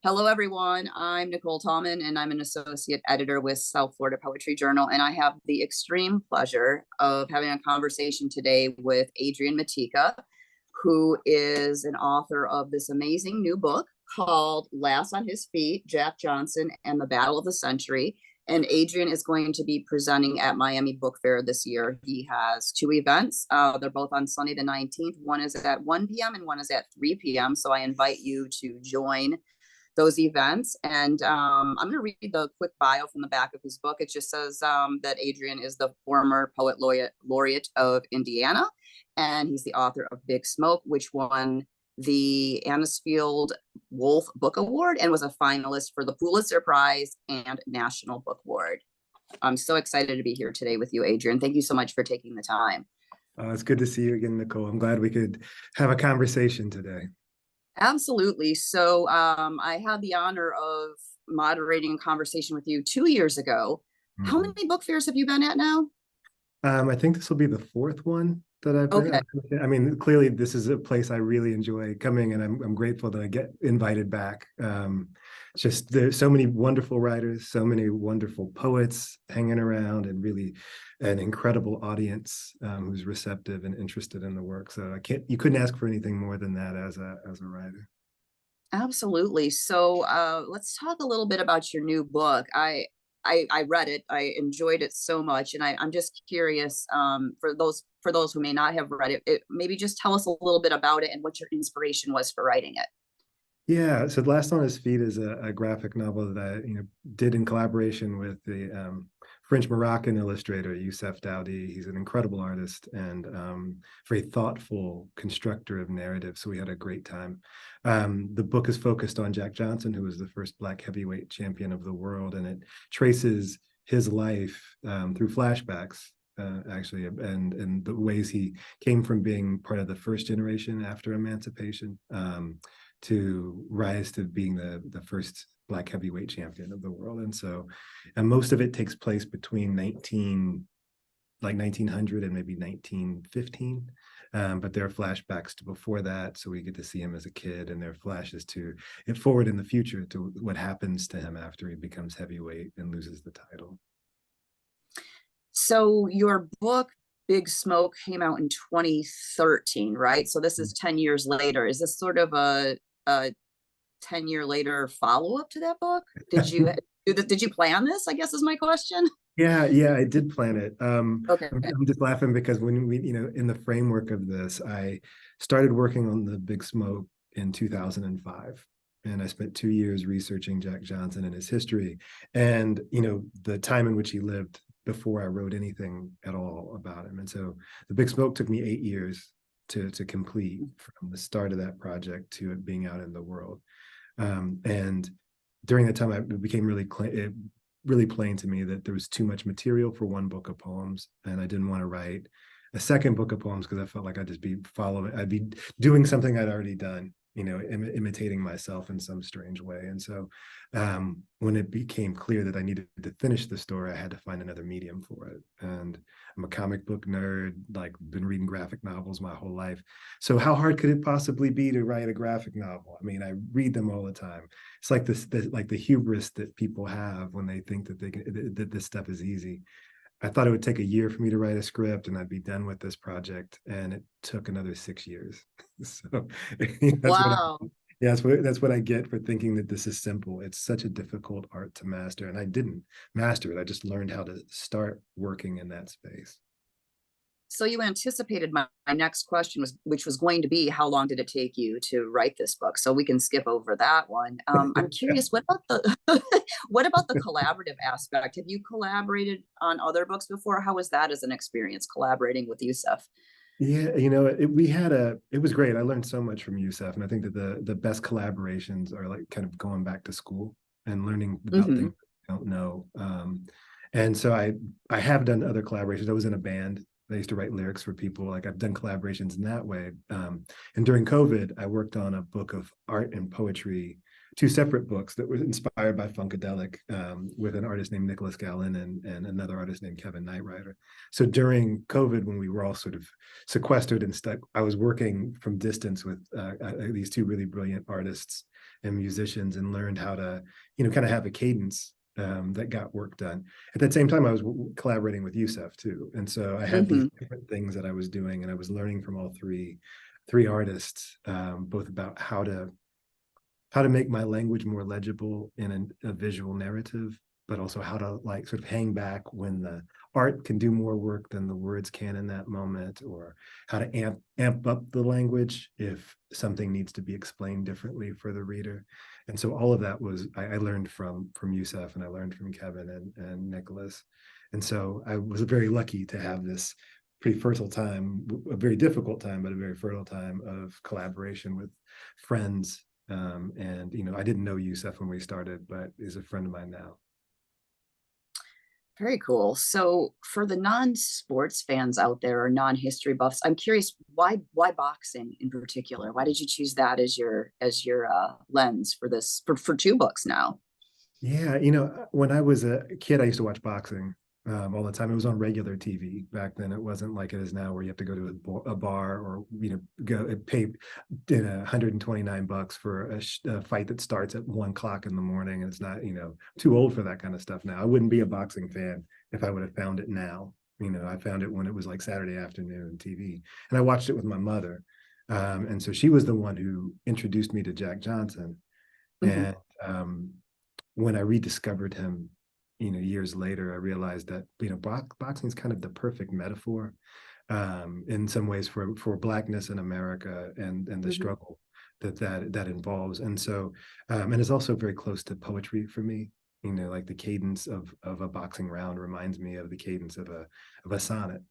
Hello, everyone. I'm Nicole Tallman, and I'm an associate editor with South Florida Poetry Journal. And I have the extreme pleasure of having a conversation today with Adrian Matejka, who is an author of this amazing new book called Last on His Feet, Jack Johnson and the Battle of the Century. And Adrian is going to be presenting at Miami Book Fair this year. He has two events. They're both on Sunday the 19th. One is at 1 p.m. and one is at 3 p.m. So I invite you to join those events. And I'm going to read the quick bio from the back of his book. It just says that Adrian is the former poet laureate of Indiana, and he's the author of Big Smoke, which won the Anisfield Wolf Book Award and was a finalist for the Pulitzer Prize and National Book Award. I'm so excited to be here today with you, Adrian. Thank you so much for taking the time. It's good to see you again, Nicole. I'm glad we could have a conversation today. Absolutely. So I had the honor of moderating a conversation with you 2 years ago. Mm-hmm. How many book fairs have you been at now? I think this will be the fourth one that I've been at. I mean, clearly this is a place I really enjoy coming, and I'm grateful that I get invited back. Just there's so many wonderful writers, so many wonderful poets hanging around, and really an incredible audience who's receptive and interested in the work. So you couldn't ask for anything more than that as a writer. Absolutely. So let's talk a little bit about your new book. I read it. I enjoyed it so much, and I'm just curious for those who may not have read it, maybe just tell us a little bit about it and what your inspiration was for writing it. Yeah, so Last on His Feet is a graphic novel that I did in collaboration with the French-Moroccan illustrator Youssef Daoudi. He's an incredible artist and very thoughtful constructor of narrative. So we had a great time. The book is focused on Jack Johnson, who was the first Black heavyweight champion of the world, and it traces his life through flashbacks. Actually, and the ways he came from being part of the first generation after emancipation to rise to being the first Black heavyweight champion of the world. And most of it takes place between 1900 and maybe 1915. But there are flashbacks to before that, so we get to see him as a kid, and there are flashes to it forward in the future to what happens to him after he becomes heavyweight and loses the title. So your book, Big Smoke, came out in 2013, right? So this is 10 years later. Is this sort of a 10-year later follow-up to that book? Did you plan this, I guess is my question? Yeah, I did plan it. Okay. I'm just laughing because when we, in the framework of this, I started working on the Big Smoke in 2005. And I spent 2 years researching Jack Johnson and his history and, the time in which he lived before I wrote anything at all about him. And so the Big Smoke took me 8 years to complete, from the start of that project to it being out in the world. And during that time, it became really plain to me that there was too much material for one book of poems, and I didn't want to write a second book of poems because I felt like I'd be doing something I'd already done, imitating myself in some strange way. And so when it became clear that I needed to finish the story, I had to find another medium for it. And I'm a comic book nerd, been reading graphic novels my whole life. So how hard could it possibly be to write a graphic novel? I mean, I read them all the time. It's like the hubris that people have when they think that this stuff is easy. I thought it would take a year for me to write a script and I'd be done with this project, and it took another 6 years. So wow. That's what I get for thinking that this is simple. It's such a difficult art to master, and I didn't master it. I just learned how to start working in that space. So you anticipated my next question, which was going to be, how long did it take you to write this book? So we can skip over that one. I'm curious, what about the collaborative aspect? Have you collaborated on other books before? How was that as an experience, collaborating with Youssef? Yeah, it was great. I learned so much from Youssef, and I think that the best collaborations are kind of going back to school and learning about things you don't know. And so I have done other collaborations. I was in a band. I used to write lyrics for people. I've done collaborations in that way. And during COVID, I worked on a book of art and poetry two separate books that were inspired by Funkadelic, with an artist named Nicholas Gallen and another artist named Kevin Knightrider. So during COVID, when we were all sort of sequestered and stuck, I was working from distance with these two really brilliant artists and musicians, and learned how to, kind of have a cadence that got work done. At that same time, I was collaborating with Youssef too. And so I had these different things that I was doing, and I was learning from all three artists, both about how to make my language more legible in a visual narrative, but also how to like sort of hang back when the art can do more work than the words can in that moment, or how to amp up the language if something needs to be explained differently for the reader. And so all of that was, I learned from Youssef, and I learned from Kevin and Nicholas. And so I was very lucky to have this pretty fertile time, a very difficult time, but a very fertile time of collaboration with friends. And I didn't know Youssef when we started, but is a friend of mine now. Very cool. So for the non-sports fans out there, or non-history buffs, I'm curious, why boxing in particular? Why did you choose that as your lens for this, for two books now? Yeah, when I was a kid, I used to watch boxing all the time. It was on regular TV back then. It wasn't like it is now, where you have to go to a bar, or go pay $129 for a fight that starts at 1 o'clock in the morning, and it's not, too old for that kind of stuff now. I wouldn't be a boxing fan if I would have found it now. I found it when it was like Saturday afternoon TV, and I watched it with my mother, and so she was the one who introduced me to Jack Johnson. And when I rediscovered him, years later, I realized that, boxing is kind of the perfect metaphor, in some ways, for Blackness in America, and the struggle that involves. And so, and it's also very close to poetry for me. Like the cadence of a boxing round reminds me of the cadence of a sonnet.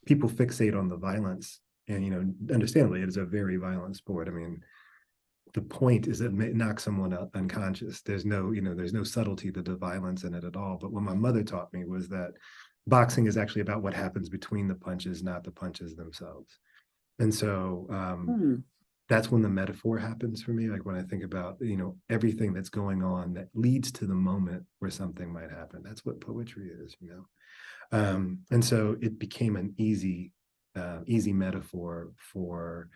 People fixate on the violence, and understandably, it is a very violent sport. I mean, the point is that it knocks someone unconscious. There's no subtlety to the violence in it at all. But what my mother taught me was that boxing is actually about what happens between the punches, not the punches themselves. And so that's when the metaphor happens for me. Like when I think about, everything that's going on that leads to the moment where something might happen. That's what poetry is, and so it became an easy metaphor for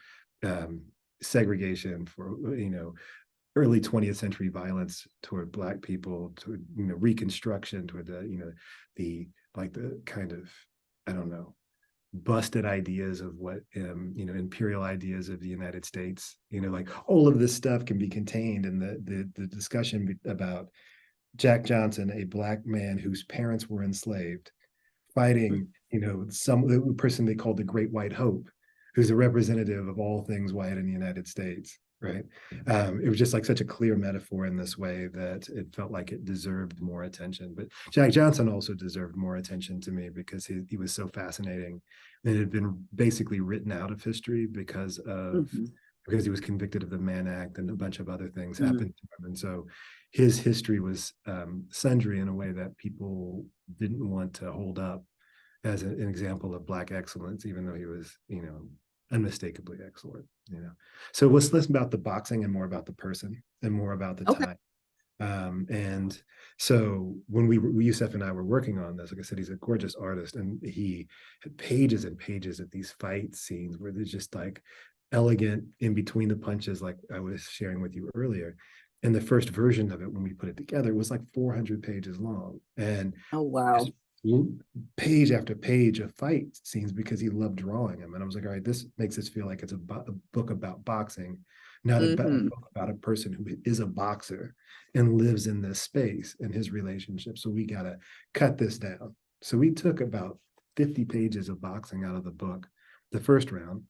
segregation, for early 20th century violence toward Black people, toward Reconstruction, toward the kind of, I don't know, busted ideas of what imperial ideas of the United States. Like all of this stuff can be contained in the discussion about Jack Johnson, a Black man whose parents were enslaved, fighting the person they called the Great White Hope, who's a representative of all things white in the United States, right? It was just like such a clear metaphor in this way that it felt like it deserved more attention. But Jack Johnson also deserved more attention to me, because he was so fascinating. And it had been basically written out of history because he was convicted of the Mann Act, and a bunch of other things happened to him. And so his history was sundry in a way that people didn't want to hold up as an example of Black excellence, even though he was, unmistakably excellent. So it was less about the boxing and more about the person, and more about the time. And so when Youssef and I were working on this, like I said, he's a gorgeous artist, and he had pages and pages of these fight scenes where they're just like elegant in between the punches, like I was sharing with you earlier. And the first version of it, when we put it together, was like 400 pages long. And oh wow, page after page of fight scenes, because he loved drawing them. And I was like, all right, this makes us feel like it's a book about boxing, not a book about a person who is a boxer and lives in this space and his relationship. So we got to cut this down. So we took about 50 pages of boxing out of the book, the first round,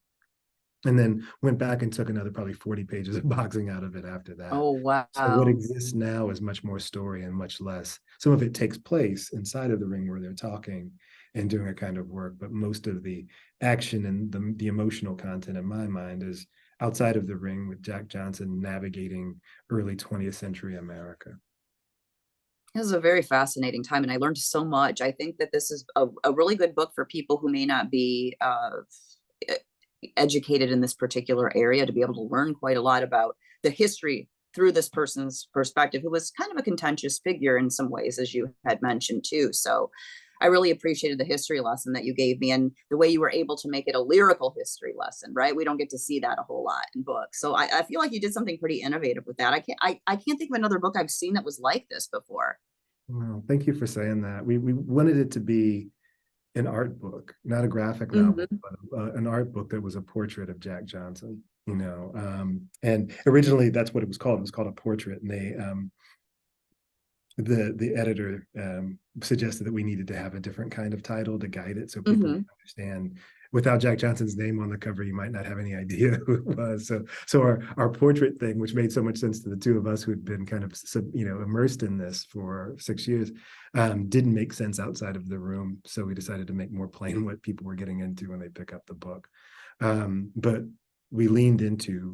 and then went back and took another probably 40 pages of boxing out of it after that. oh wow. So what exists now is much more story and much less. Some of it takes place inside of the ring where they're talking and doing a kind of work, but most of the action and the emotional content in my mind is outside of the ring, with Jack Johnson navigating early 20th century America. This is a very fascinating time, and I learned so much. I think that this is a really good book for people who may not be educated in this particular area, to be able to learn quite a lot about the history through this person's perspective, who was kind of a contentious figure in some ways, as you had mentioned too. So I really appreciated the history lesson that you gave me, and the way you were able to make it a lyrical history lesson, right? We don't get to see that a whole lot in books. So I feel like you did something pretty innovative with that. I can't think of another book I've seen that was like this before. Well, thank you for saying that. We wanted it to be an art book, not a graphic novel, Mm-hmm. but an art book that was a portrait of Jack Johnson, and originally that's what it was called. It was called a portrait, and the editor suggested that we needed to have a different kind of title to guide it, so people would understand. Without Jack Johnson's name on the cover, you might not have any idea who it was. So our portrait thing, which made so much sense to the two of us who had been kind of immersed in this for 6 years, didn't make sense outside of the room. So we decided to make more plain what people were getting into when they pick up the book. But we leaned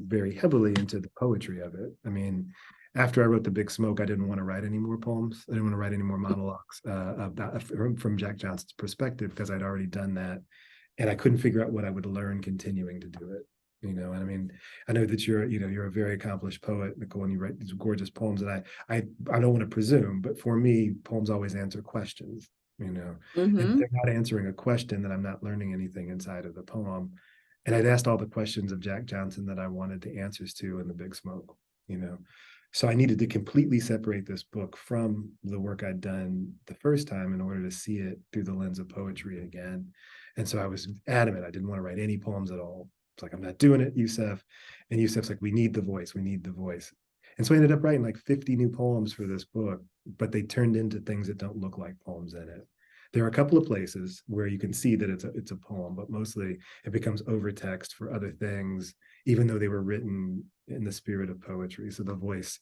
very heavily into the poetry of it. I mean, after I wrote The Big Smoke, I didn't want to write any more poems. I didn't want to write any more monologues from Jack Johnson's perspective, because I'd already done that. And I couldn't figure out what I would learn continuing to do it. And I mean, I know that you're a very accomplished poet, Nicole, and you write these gorgeous poems. And I don't want to presume, but for me, poems always answer questions. And if they're not answering a question, then I'm not learning anything inside of the poem. And I'd asked all the questions of Jack Johnson that I wanted the answers to in The Big Smoke. So I needed to completely separate this book from the work I'd done the first time in order to see it through the lens of poetry again. And so I was adamant. I didn't want to write any poems at all. It's like, I'm not doing it, Yusef. And Yusef's like, we need the voice. We need the voice. And so I ended up writing like 50 new poems for this book, but they turned into things that don't look like poems in it. There are a couple of places where you can see that it's a poem, but mostly it becomes overtext for other things, even though they were written in the spirit of poetry. So the voice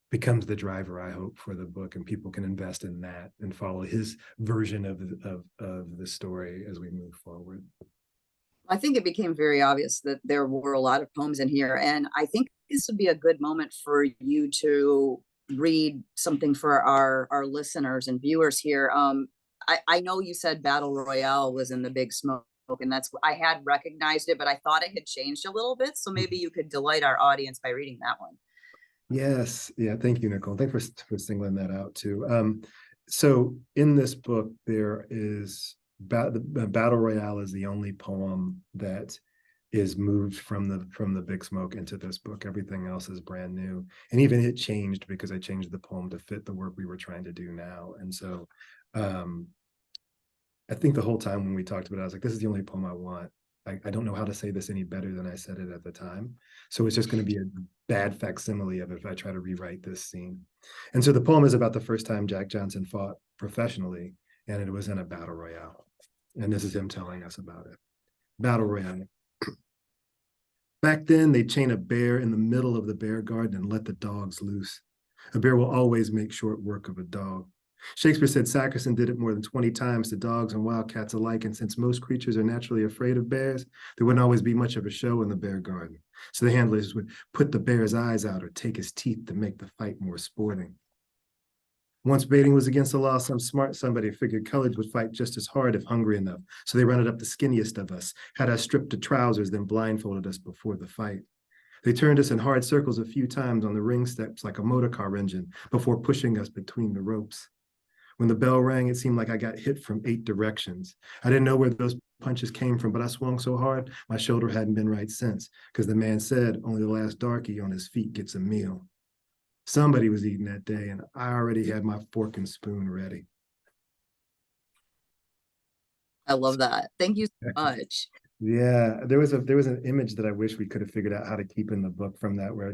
becomes the driver, I hope, for the book, and people can invest in that and follow his version of the story as we move forward. I think it became very obvious that there were a lot of poems in here, and I think this would be a good moment for you to read something for our listeners and viewers here. I know you said Battle Royale was in The Big Smoke, and I had recognized it, but I thought it had changed a little bit. So maybe you could delight our audience by reading that one. Yes. Yeah. Thank you, Nicole. Thanks for singling that out too. So in this book, there is the Battle Royale is the only poem that is moved from the Big Smoke into this book. Everything else is brand new, and even it changed because I changed the poem to fit the work we were trying to do now. And so I think the whole time when we talked about it, I was like, this is the only poem I want. I don't know how to say this any better than I said it at the time. So it's just going to be a bad facsimile of it if I try to rewrite this scene. And so the poem is about the first time Jack Johnson fought professionally, and it was in a battle royale. And this is him telling us about it. Battle royale. Back then, they'd chain a bear in the middle of the bear garden and let the dogs loose. A bear will always make short work of a dog. Shakespeare said Sackerson did it more than 20 times to dogs and wildcats alike, and since most creatures are naturally afraid of bears, there wouldn't always be much of a show in the bear garden. So the handlers would put the bear's eyes out or take his teeth to make the fight more sporting. Once baiting was against the law, some smart somebody figured colored would fight just as hard if hungry enough. So they rounded up the skinniest of us, had us stripped to trousers, then blindfolded us before the fight. They turned us in hard circles a few times on the ring steps like a motor car engine before pushing us between the ropes. When the bell rang, it seemed like I got hit from 8 directions. I didn't know where those punches came from, but I swung so hard, my shoulder hadn't been right since, because the man said only the last darky on his feet gets a meal. Somebody was eating that day, and I already had my fork and spoon ready. I love that. Thank you so much. Yeah, there was an image that I wish we could have figured out how to keep in the book from that, where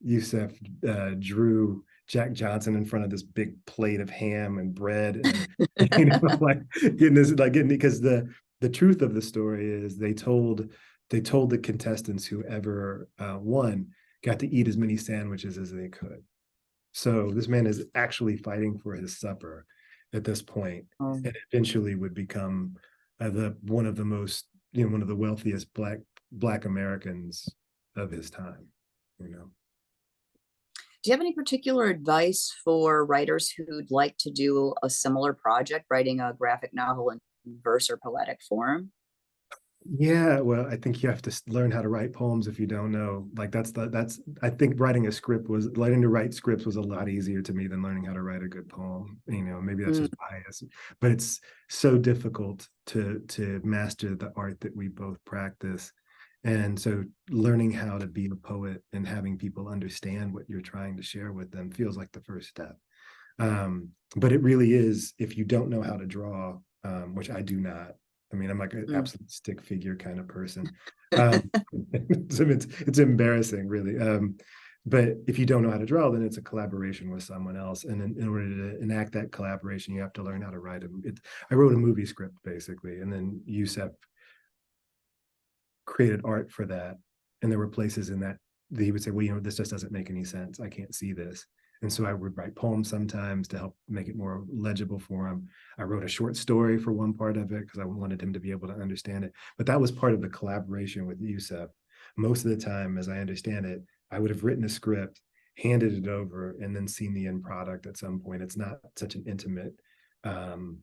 Yusef drew Jack Johnson in front of this big plate of ham and bread, and because the truth of the story is they told the contestants whoever won got to eat as many sandwiches as they could. So this man is actually fighting for his supper at this point, and eventually would become one of the wealthiest black Americans of his time. Do you have any particular advice for writers who'd like to do a similar project, writing a graphic novel in verse or poetic form? Yeah, well, I think you have to learn how to write poems if you don't know. Like that's I think learning to write scripts was a lot easier to me than learning how to write a good poem. Maybe that's Mm, just bias, but it's so difficult to master the art that we both practice. And so learning how to be a poet and having people understand what you're trying to share with them feels like the first step. But it really is, if you don't know how to draw, which I do not. I mean, I'm like an mm. absolute stick figure kind of person. Um, it's embarrassing, really. But if you don't know how to draw, then it's a collaboration with someone else. And in order to enact that collaboration, you have to learn how to write it. I wrote a movie script basically, and then Yusef created art for that. And there were places in that he would say, well, this just doesn't make any sense. I can't see this. And so I would write poems sometimes to help make it more legible for him. I wrote a short story for one part of it because I wanted him to be able to understand it. But that was part of the collaboration with Yusef. Most of the time, as I understand it, I would have written a script, handed it over, and then seen the end product at some point. It's not such an intimate, um,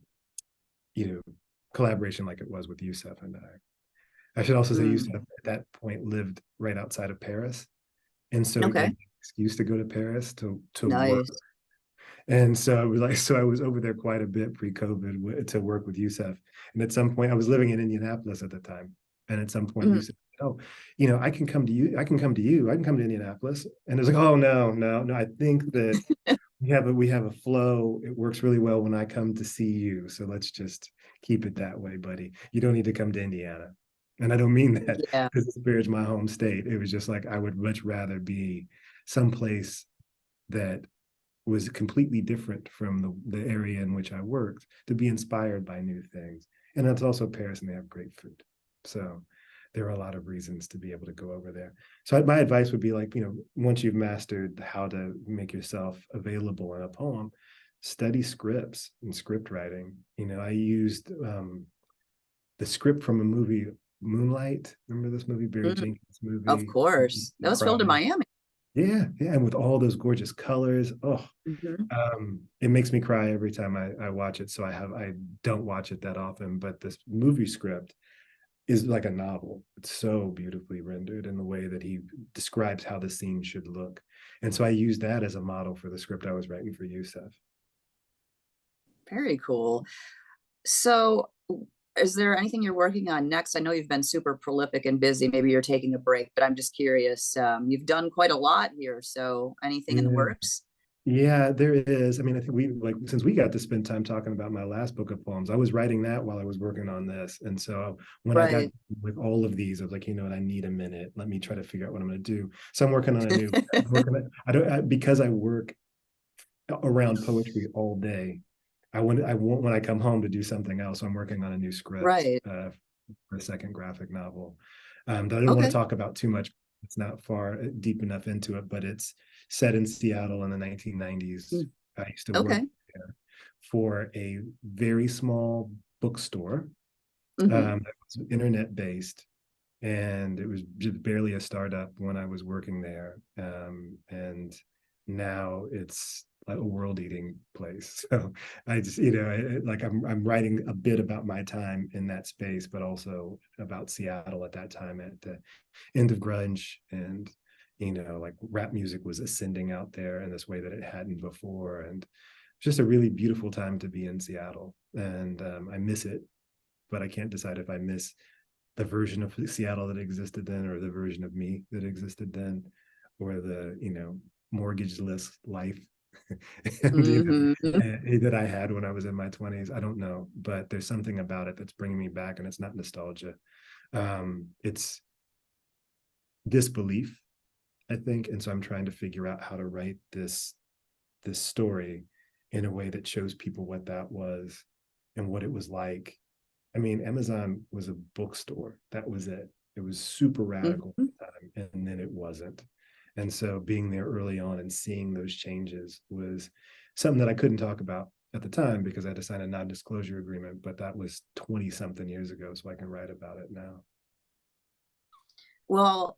you know, collaboration like it was with Yusef and I should also say Yusuf Mm. at that point lived right outside of Paris. And so it gave Okay. me an excuse to go to Paris to work. Nice. And so I was like, so I was over there quite a bit pre-COVID to work with Yusuf. And at some point, I was living in Indianapolis at the time. And at some point, Mm. Yusuf said, oh, I can come to you. I can come to you. I can come to Indianapolis. And it was like, oh no, no, no. I think that we have a flow. It works really well when I come to see you. So let's just keep it that way, buddy. You don't need to come to Indiana. And I don't mean that Yeah. to disparage my home state. It was just like I would much rather be someplace that was completely different from the area in which I worked to be inspired by new things. And that's also Paris, and they have great food. So there are a lot of reasons to be able to go over there. So my advice would be like, once you've mastered how to make yourself available in a poem, study scripts and script writing. I used the script from a movie, Moonlight. Remember this movie, Barry Mm. Jenkins Of movie? course. That was filmed in Cry. Miami. Yeah, yeah, and with all those gorgeous colors. Oh, Mhm. it makes me cry every time I watch it. So I don't watch it that often, but this movie script is like a novel. It's so beautifully rendered in the way that he describes how the scene should look. And so I used that as a model for the script I was writing for Yusef. Very cool. So, is there anything you're working on next? I know you've been super prolific and busy. Maybe you're taking a break, but I'm just curious. You've done quite a lot here. So, anything in the Yeah. works? Yeah, there is. I mean, I think since we got to spend time talking about my last book of poems, I was writing that while I was working on this. And so when I got Right. with all of these, I was like, I need a minute. Let me try to figure out what I'm going to do. So I'm working on a new, I'm working on, I don't, because I work around poetry all day. I want when I come home to do something else. So I'm working on a new script Right. for a second graphic novel that I don't want to Okay. talk about too much. It's not far deep enough into it, but it's set in Seattle in the 1990s. Mm. I used to work Okay. there for a very small bookstore Hmm. that was internet based, and it was just barely a startup when I was working there. And now it's like a world-eating place. So I just, like I'm writing a bit about my time in that space, but also about Seattle at that time at the end of grunge, and like rap music was ascending out there in this way that it hadn't before, and just a really beautiful time to be in Seattle. And I miss it, but I can't decide if I miss the version of Seattle that existed then, or the version of me that existed then, or the mortgageless life and Hmm. that I had when I was in my 20s. I don't know, but there's something about it that's bringing me back, and it's not nostalgia. It's disbelief, I think, and so I'm trying to figure out how to write this story in a way that shows people what that was and what it was like. I mean, Amazon was a bookstore. That was it. It was super radical Hmm. at the time, and then it wasn't. And so being there early on and seeing those changes was something that I couldn't talk about at the time because I had to sign a non-disclosure agreement, but that was 20 something years ago. So I can write about it now. Well,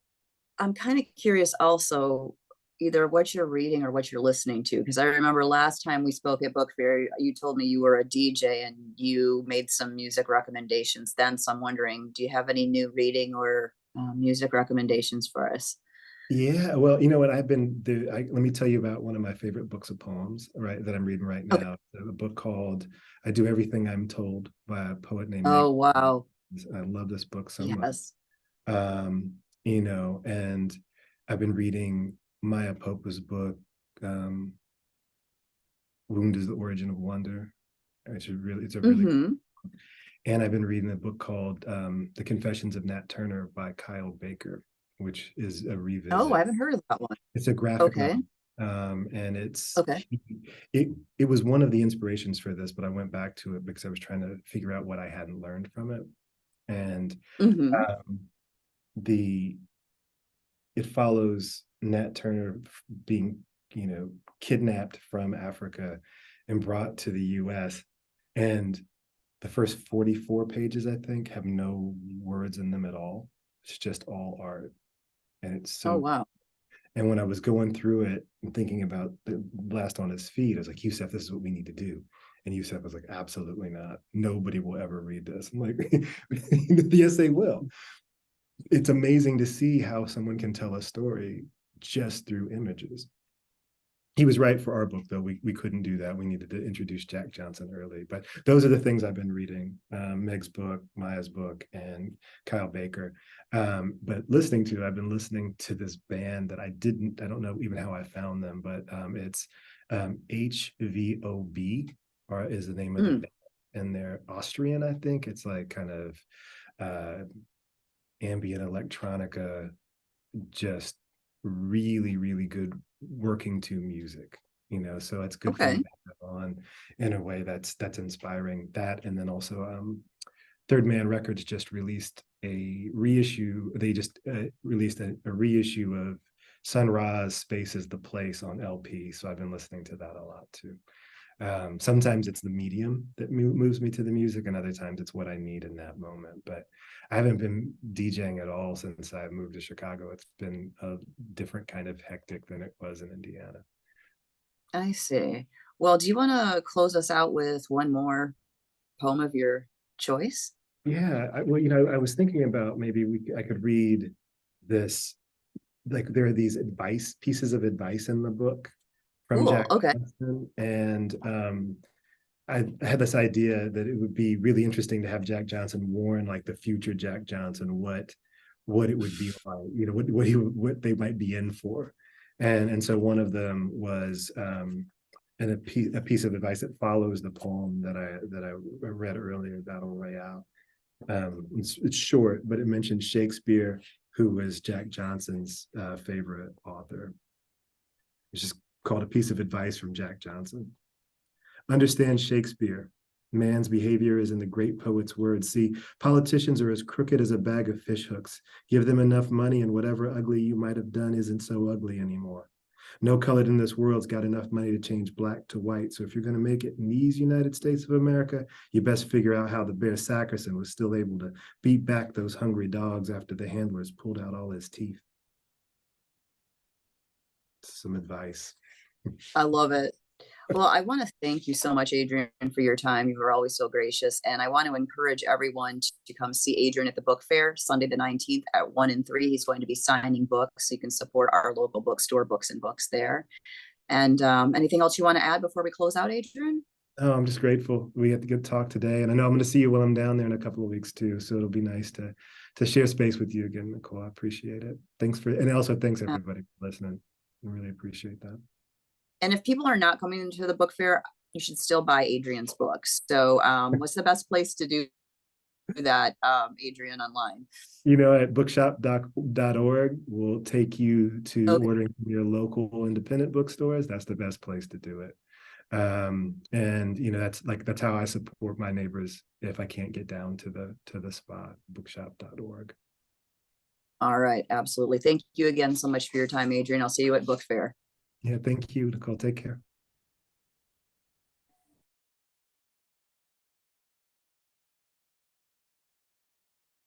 I'm kind of curious also. either what you're reading or what you're listening to. Because I remember last time we spoke at Book Fair, you told me you were a DJ and you made some music recommendations then. So I'm wondering, do you have any new reading or music recommendations for us? Yeah, well, you know what? Let me tell you about one of my favorite books of poems, right, that I'm reading right Okay. now. A book called I Do Everything I'm Told by a poet named Oh, Nicole. wow. I love this book so much. Yes. And I've been reading Maya Popa's book, um, Wound is the Origin of Wonder. It's a really, Mm-hmm. and I've been reading a book called The Confessions of Nat Turner by Kyle Baker, which is a Oh, I revisit. haven't heard of that one. It's a graphic Okay. novel. And Okay. it was one of the inspirations for this, but I went back to it because I was trying to figure out what I hadn't learned from it. And Mm-hmm. um, the it follows Nat Turner being, kidnapped from Africa and brought to the US. And the first 44 pages, I think, have no words in them at all. It's just all art. And it's Oh, so, wow. and when I was going through it and thinking about the last on his feed, I was like, Yusef, this is what we need to do. And Yusef was like, absolutely not. Nobody will ever read this. I'm like, yes, they will. It's amazing to see how someone can tell a story just through images. He was right for our book, though. We couldn't do that. We needed to introduce Jack Johnson early. But those are the things I've been reading: Meg's book, Maya's book, and Kyle Baker. But I've been listening to this band that I don't know even how I found them, but it's HVOB, or is the name of the Mm. band, and they're Austrian, I think. It's like kind of ambient electronica, just really, really good working to music, so it's good for me Okay. to have on in a way that's inspiring. That, and then also Third Man Records just released a reissue. They just released a reissue of Sun Ra's Space is the Place on LP, so I've been listening to that a lot too. Sometimes it's the medium that moves me to the music, and other times it's what I need in that moment. But I haven't been DJing at all since I moved to Chicago. It's been a different kind of hectic than it was in Indiana. I see. Well, do you want to close us out with one more poem of your choice? Yeah, well, I was thinking about maybe I could read this. Like, there are these pieces of advice in the book from Cool. Jack Okay. Johnson, and I had this idea that it would be really interesting to have Jack Johnson warn, like, the future Jack Johnson what it would be like, what they might be in for. And so one of them was and a piece of advice that follows the poem that I read earlier, Battle Royale. It's short, but it mentions Shakespeare, who was Jack Johnson's favorite author. It's just called A Piece of Advice from Jack Johnson. Understand Shakespeare. Man's behavior is in the great poet's words. See, politicians are as crooked as a bag of fish hooks. Give them enough money, and whatever ugly you might have done isn't so ugly anymore. No colored in this world's got enough money to change black to white. So if you're going to make it in these United States of America, you best figure out how the Bear Sackerson was still able to beat back those hungry dogs after the handlers pulled out all his teeth. Some advice. I love it. Well, I want to thank you so much, Adrian, for your time. You were always so gracious. And I want to encourage everyone to come see Adrian at the book fair Sunday the 19th at 1 and 3. He's going to be signing books. So you can support our local bookstore, Books and Books there. And anything else you want to add before we close out, Adrian? Oh, I'm just grateful we had a good talk today, and I know I'm going to see you while I'm down there in a couple of weeks too. So it'll be nice to share space with you again, Nicole. I appreciate it. And also thanks Uh, everybody for listening. I really appreciate that. and if people are not coming into the book fair, you should still buy Adrian's books. So what's the best place to do that, Adrian, online? At bookshop.org will take you to Okay. ordering from your local independent bookstores. That's the best place to do it. And that's how I support my neighbors if I can't get down to the spot, bookshop.org. All right. Absolutely. Thank you again so much for your time, Adrian. I'll see you at book fair. Yeah, thank you, Nicole. Take care.